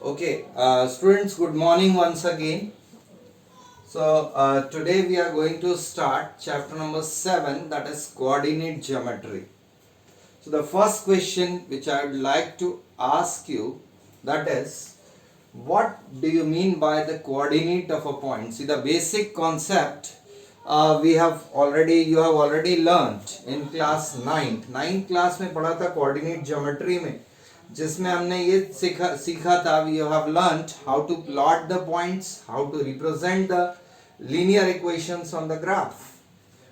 Okay, students, good morning once again. So, today we are going to start chapter number 7, that is coordinate geometry. So, the first question which I would like to ask you, that is, what do you mean by the coordinate of a point? See, the basic concept you have already learnt in class 9th. 9th class में पढ़ा था coordinate geometry में, जिसमें हमने ये सीखा था. You have learnt how to plot the points, how to represent the linear equations on the graph,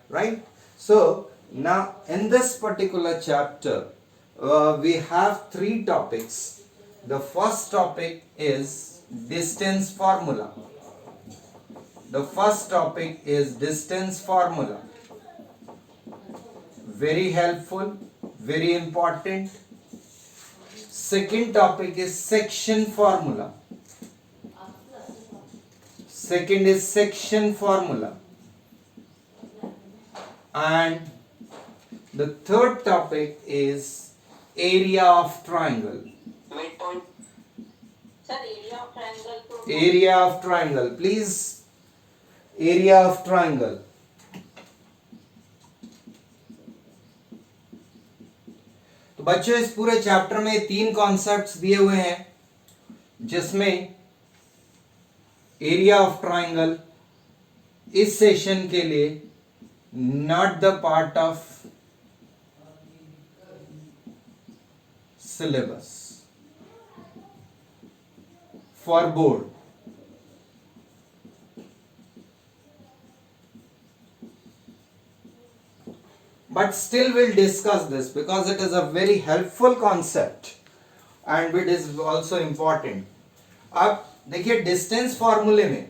right? So now in this particular chapter we have three topics. The first topic is distance formula. The first topic is distance formula. Very helpful, very important. Second topic is section formula. Second is section formula. And the third topic is area of triangle. Midpoint. Sir, area of triangle. Area of triangle. Please, area of triangle. तो बच्चों इस पूरे chapter में तीन concepts दिए हुए हैं, जिसमें एरिया ऑफ ट्राइंगल इस सेशन के लिए not the part of syllabus for board. But still we'll discuss this because it is a very helpful concept and it is also important. अब देखिए डिस्टेंस फॉर्मूले में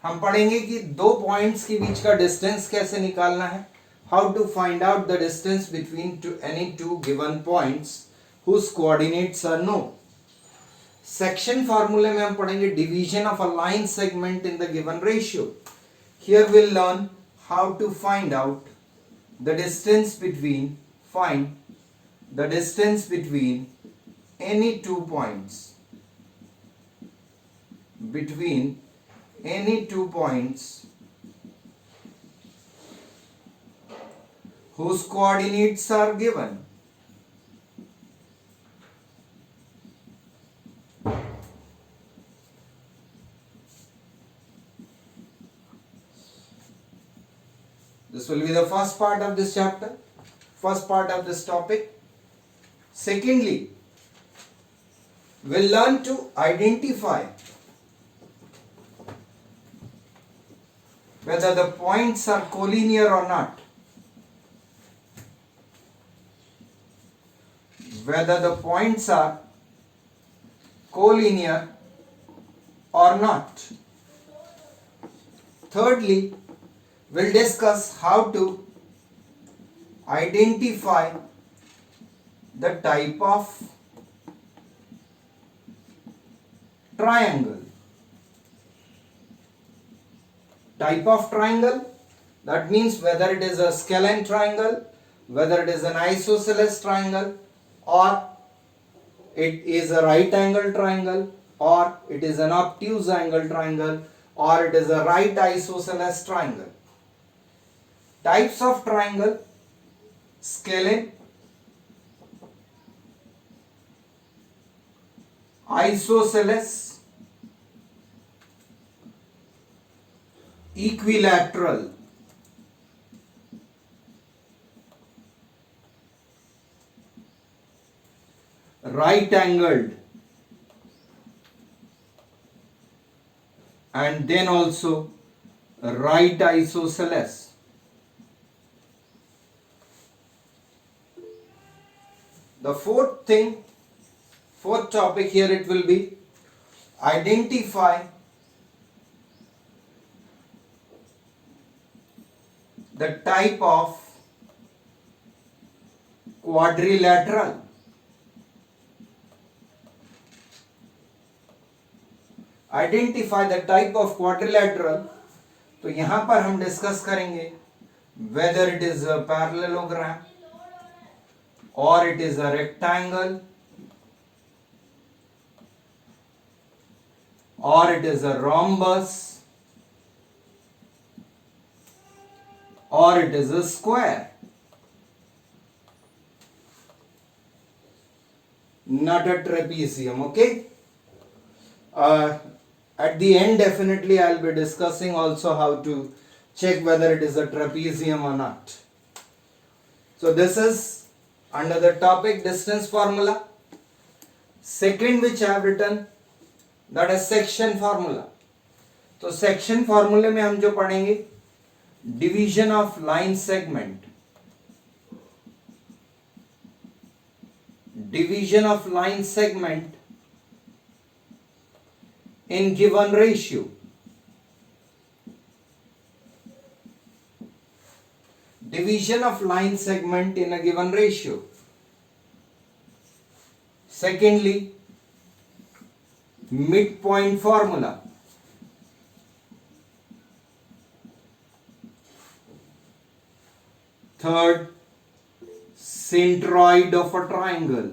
हम पढ़ेंगे कि दो पॉइंट्स के बीच का डिस्टेंस कैसे निकालना है, how to find out the distance between any two given points whose coordinates are known. Section formula में हम पढ़ेंगे division of a line segment in the given ratio. Here we'll learn how to find out the distance between any 2 points. Between any 2 points whose coordinates are given. This will be the first part of this chapter, first part of this topic. Secondly, we'll learn to identify whether the points are collinear or not. Whether the points are collinear or not. Thirdly, we'll discuss how to identify the type of triangle. Type of triangle, that means whether it is a scalene triangle, whether it is an isosceles triangle, or it is a right angle triangle, or it is an obtuse angle triangle, or it is a right isosceles triangle. Types of triangle: scalene, isosceles, equilateral. Right angled, and then also right isosceles. The fourth topic here, it will be identify the type of quadrilateral. Identify the type of quadrilateral. तो यहां पर हम discuss करेंगे whether it is a parallelogram or it is a rectangle or it is a rhombus, or it is a square. Not a trapezium, okay? At the end, definitely I'll be discussing also how to check whether it is a trapezium or not. So this is under the topic distance formula. Second which I have written, that is section formula. तो section फॉर्मूले में हम जो पढ़ेंगे, division of line segment, division of line segment in given ratio. Division of line segment in a given ratio. Secondly, midpoint formula. Third, centroid of a triangle.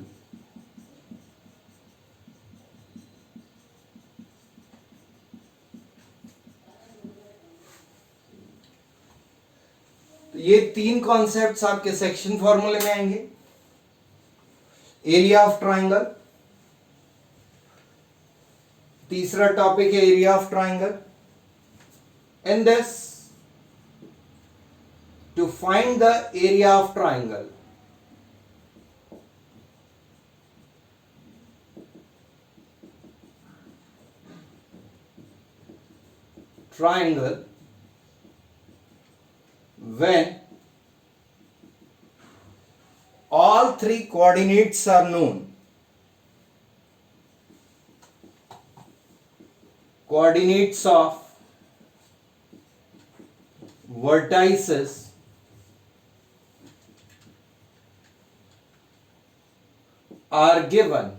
तो ये तीन concepts आपके सेक्शन फॉर्मूले में आएंगे. एरिया ऑफ ट्राइंगल, तीसरा topic है area of triangle. In this, to find the area of triangle, when all three coordinates are known. Coordinates of vertices are given.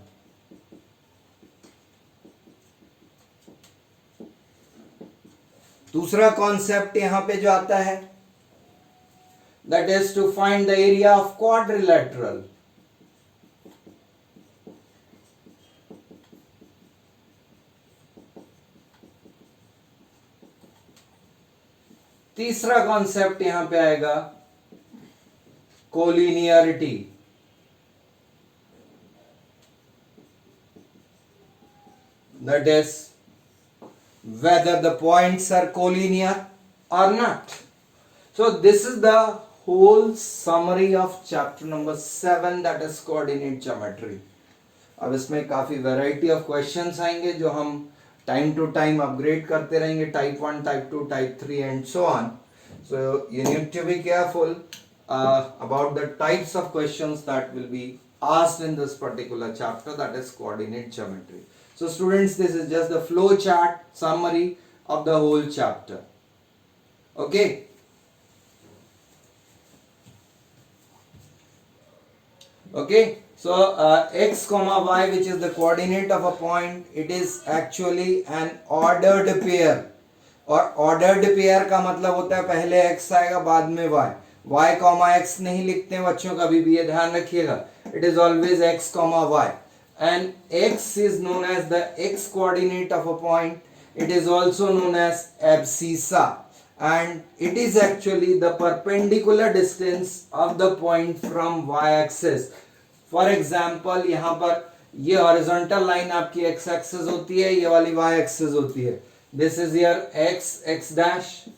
दूसरा कॉन्सेप्ट यहां पे जो आता है, that is to find the area of quadrilateral. तीसरा concept यहां पे आएगा collinearity. That is whether the points are collinear or not. So this is the whole summary of chapter number 7, that is coordinate geometry. अब इसमें काफी variety of questions आएंगे जो हम टाइम टू टाइम अपग्रेड करते रहेंगे, type 1, type 2, type 3 and so on. So you need to be careful about the types of questions that will be asked in this particular chapter, that is coordinate geometry. So students, this is just the flow chart summary of the whole chapter. Okay. Okay. So x comma y, which is the coordinate of a point, it is actually an ordered pair. और ordered pair का मतलब होता है पहले x आएगा बाद में y. y comma x नहीं लिखते हैं बच्चों, कभी भी ये ध्यान रखिएगा. It is always x comma y. And x is known as the x coordinate of a point. It is also known as abscissa, and it is actually the perpendicular distance of the point from y-axis. For example, यहाँ पर ये horizontal line आपकी x-axis होती है, ये वाली y-axis होती है. This is your x dash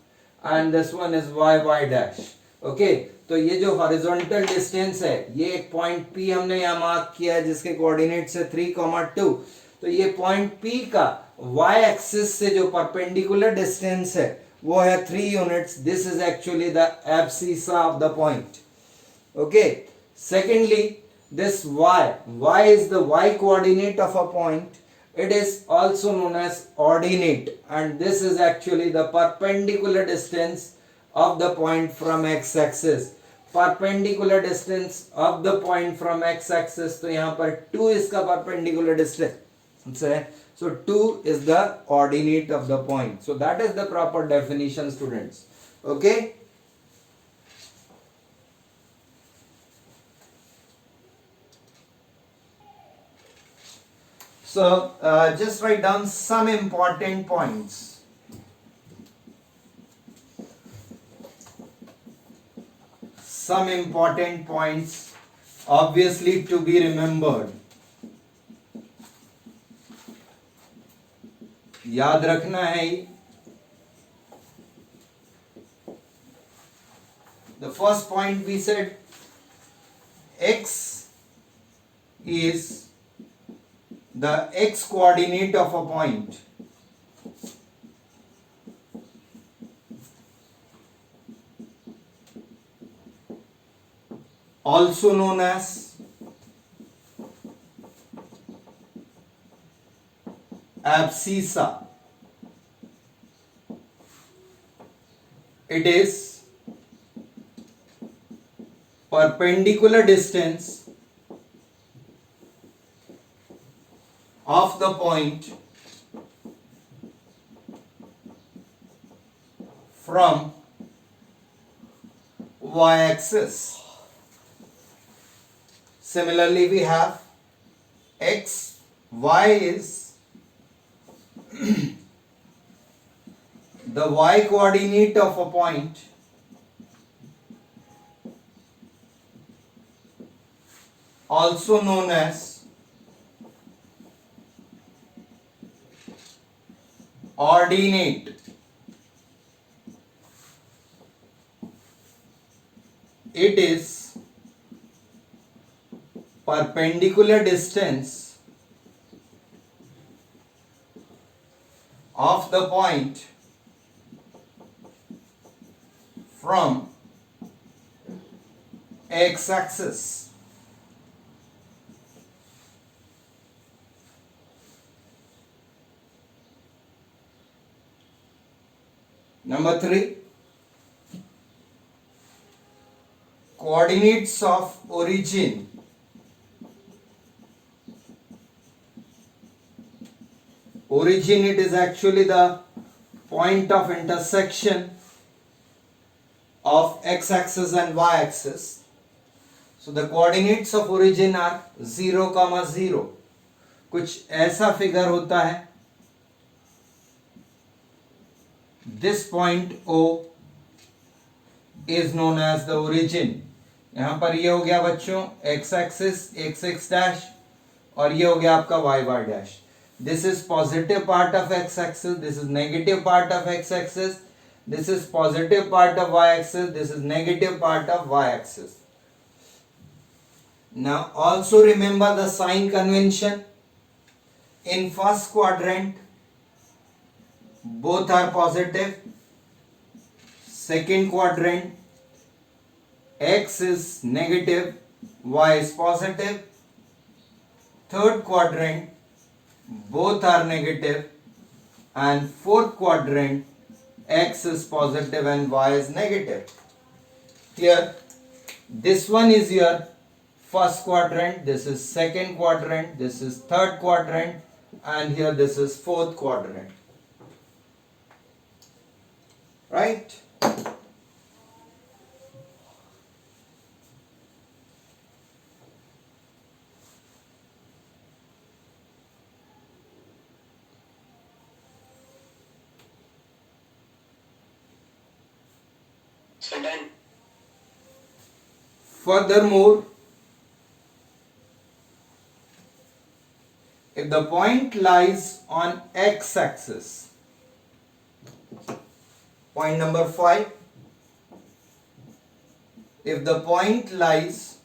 and this one is y dash. Okay, तो ये जो हॉरिजॉन्टल डिस्टेंस है, ये एक पॉइंट P हमने यहाँ मार्क किया है जिसके कोऑर्डिनेट्स है 3,2. तो ये पॉइंट P का y एक्सिस से जो परपेंडिकुलर डिस्टेंस है वो है 3 units. This is actually the abscissa of the point. Okay. Secondly, this y is the y coordinate of a point. It is also known as ordinate, and this is actually the perpendicular distance of the point from x-axis. Perpendicular distance of the point from x-axis, तो यहाँ पर 2 इसका perpendicular distance है. So 2 is the ordinate of the point. So that is the proper definition, students. Okay. So just write down some important points. Some important points obviously to be remembered. याद रखना है. The first point we said x is the x coordinate of a point. Also known as abscissa. It is perpendicular distance of the point from y-axis. Similarly, we have x, y is the y coordinate of a point also known as ordinate. It is perpendicular distance of the point from x-axis. Number 3, coordinates of origin. Origin, it is actually the point of intersection of x-axis and y-axis. So the coordinates of origin are 0, 0. कुछ ऐसा figure होता है. This point O is known as the origin. यहां पर ये हो गया बच्चों x axis x dash और ये हो गया आपका y dash. This is positive part of x axis, this is negative part of x axis, this is positive part of y axis, this is negative part of y axis. Now also remember the sign convention. In first quadrant both are positive. Second quadrant x is negative, y is positive. Third quadrant both are negative, and fourth quadrant x is positive and y is negative. Here this one is your first quadrant, this is second quadrant, this is third quadrant, and here this is fourth quadrant. Right? So done. Furthermore, if the point lies on x-axis, point number 5, if the point lies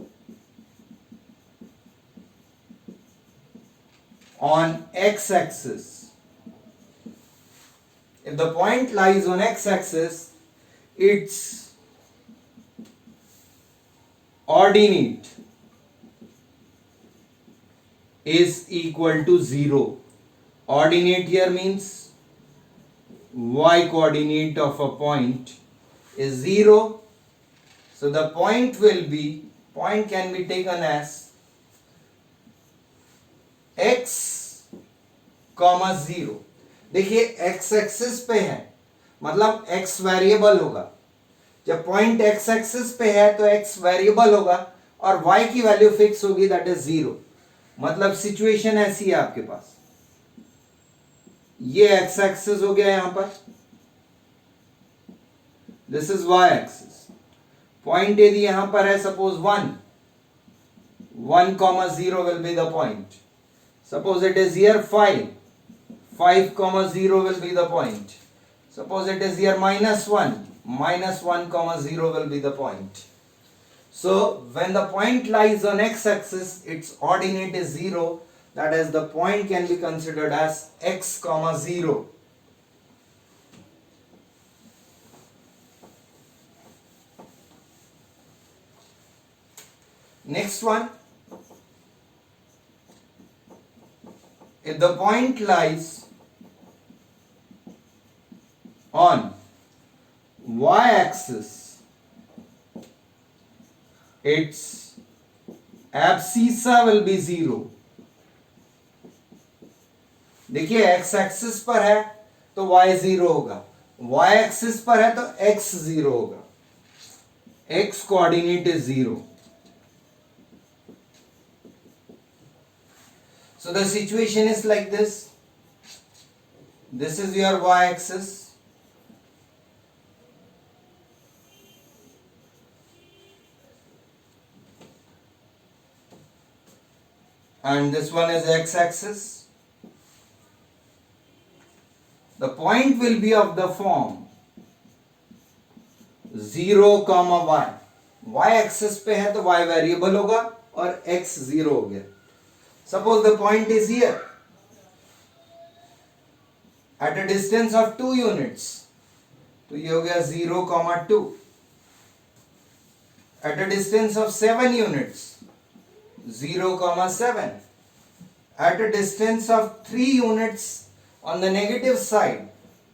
on x-axis, if the point lies on x-axis, its ordinate is equal to 0. Ordinate here means y coordinate of a point is 0. So the point can be taken as x, 0. देखिए x axis पे है मतलब x variable होगा. जब point x axis पे है तो x variable होगा और y की वैल्यू फिक्स होगी, दैट इज 0. मतलब सिचुएशन ऐसी है आपके पास. ये एक्स एक्सिस हो गया यहां पर, this is Y axis. Point यदि यहां पर है suppose 1,0 will be the point. Suppose it is here 5,0 will be the point. Suppose it is here -1,0 will be the point. So when the point lies on x-axis, its ordinate is 0. That is, the point can be considered as x, 0. Next one, if the point lies on y-axis, its abscissa will be 0. देखिए x axis पर है तो y 0 होगा, y axis पर है तो x 0 होगा, x coordinate is 0. So the situation is like this. This is your y-axis. And this one is x-axis. The point will be of the form 0, y. y-axis पे है तो y variable होगा और x 0 हो गया. Suppose the point is here at a distance of 2 units, तो ये हो गया 0, 2. At a distance of 7 units, 0, 7. At a distance of 3 units on the negative side,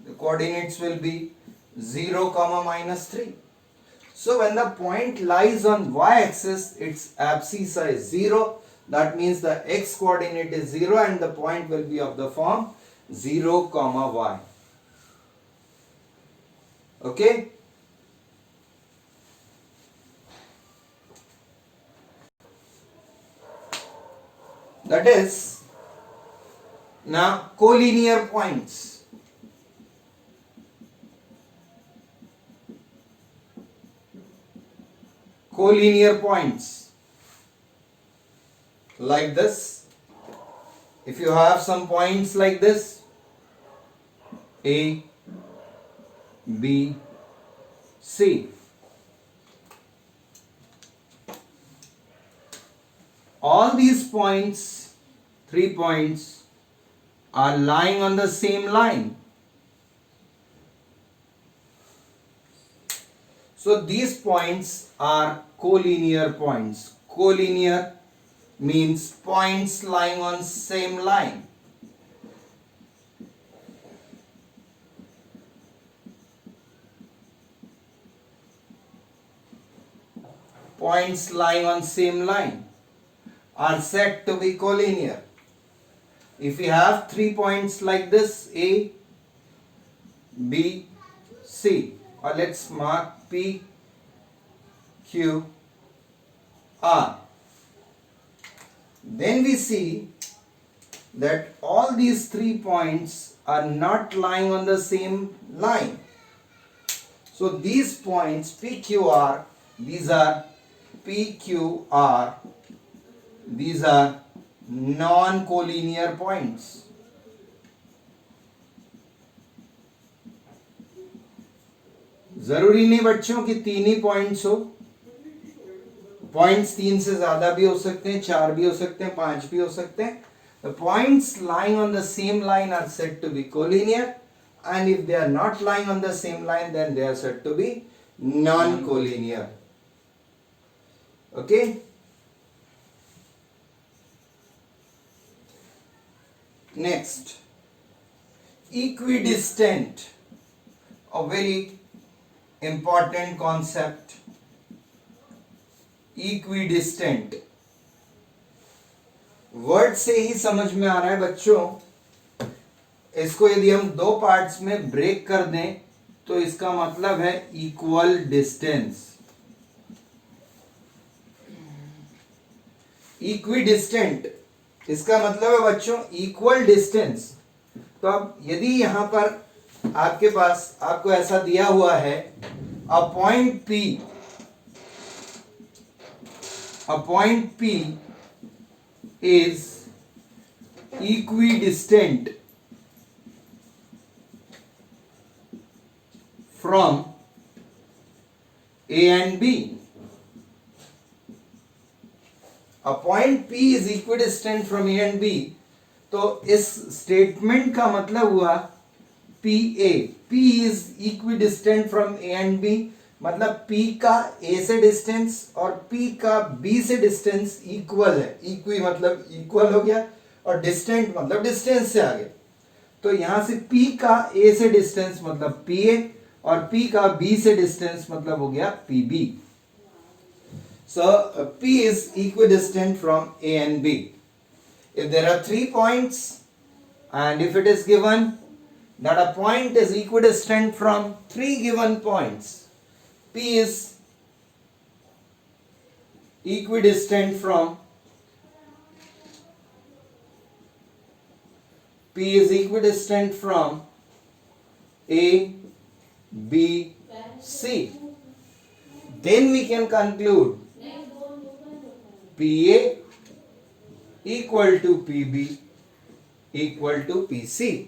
the coordinates will be 0, -3. So when the point lies on y-axis, its abscissa is 0. That means the x coordinate is 0 and the point will be of the form 0, y. Okay? That is, now collinear points. Collinear points. Like this, if you have some points like this, A, B, C, all these points, 3 points, are lying on the same line. So these points are collinear points. Collinear means points lying on same line. Points lying on same line are said to be collinear. If we have 3 points like this, A, B, C, or let's mark P, Q, R. Then we see that all these 3 points are not lying on the same line. So these points PQR, these are PQR, these are non-collinear points. जरूरी नहीं बच्चों कि 3 ही points हो, points 3 से ज्यादा भी हो सकते हैं, 4 भी हो सकते हैं, 5 भी हो सकते हैं. The points lying on the same line are said to be collinear, and if they are not lying on the same line, then they are said to be non-collinear. Okay? Next, equidistant, a very important concept. Equidistant word से ही समझ में आ रहा है बच्चों. इसको यदि हम 2 parts में ब्रेक कर दें तो इसका मतलब है इक्वल डिस्टेंस. इक्विडिस्टेंट इसका मतलब है बच्चों इक्वल डिस्टेंस. तो अब यदि यहाँ पर आपके पास आपको ऐसा दिया हुआ है a point P is equidistant from A and B. A point P is equidistant from A and B. तो इस स्टेटमेंट का मतलब हुआ P is equidistant from A and B, मतलब P का A से डिस्टेंस और P का B से डिस्टेंस इक्वल है. इक्वी मतलब इक्वल हो गया और डिस्टेंट मतलब डिस्टेंस से आगे. तो यहां से P का A से डिस्टेंस मतलब PA और P का B से डिस्टेंस मतलब हो गया PB. So P is equidistant from A and B. If there are 3 points and if it is given that a point is equidistant from 3 given points, P is equidistant from A, B, C. Then we can conclude PA equal to PB equal to PC.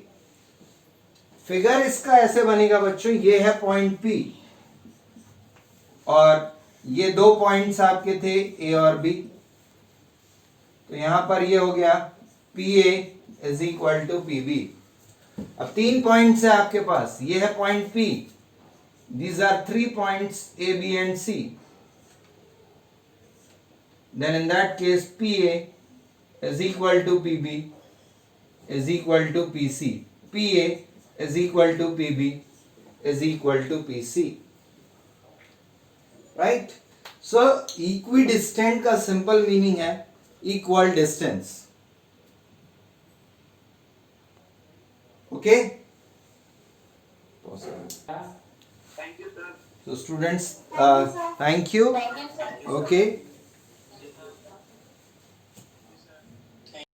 Figure इसका ऐसे बनेगा बच्चों, ये है point P और ये 2 points आपके थे A और B. तो यहां पर ये हो गया PA is equal to PB. अब 3 पॉइंट्स है आपके पास, ये है point P. These are 3 points A, B and C. Then in that case PA is equal to PB is equal to PC. PA is equal to PB is equal to PC. Right? So equidistant का simple meaning है equal distance. Okay? Thank you, sir. So students, thank you. Thank you, sir. Okay.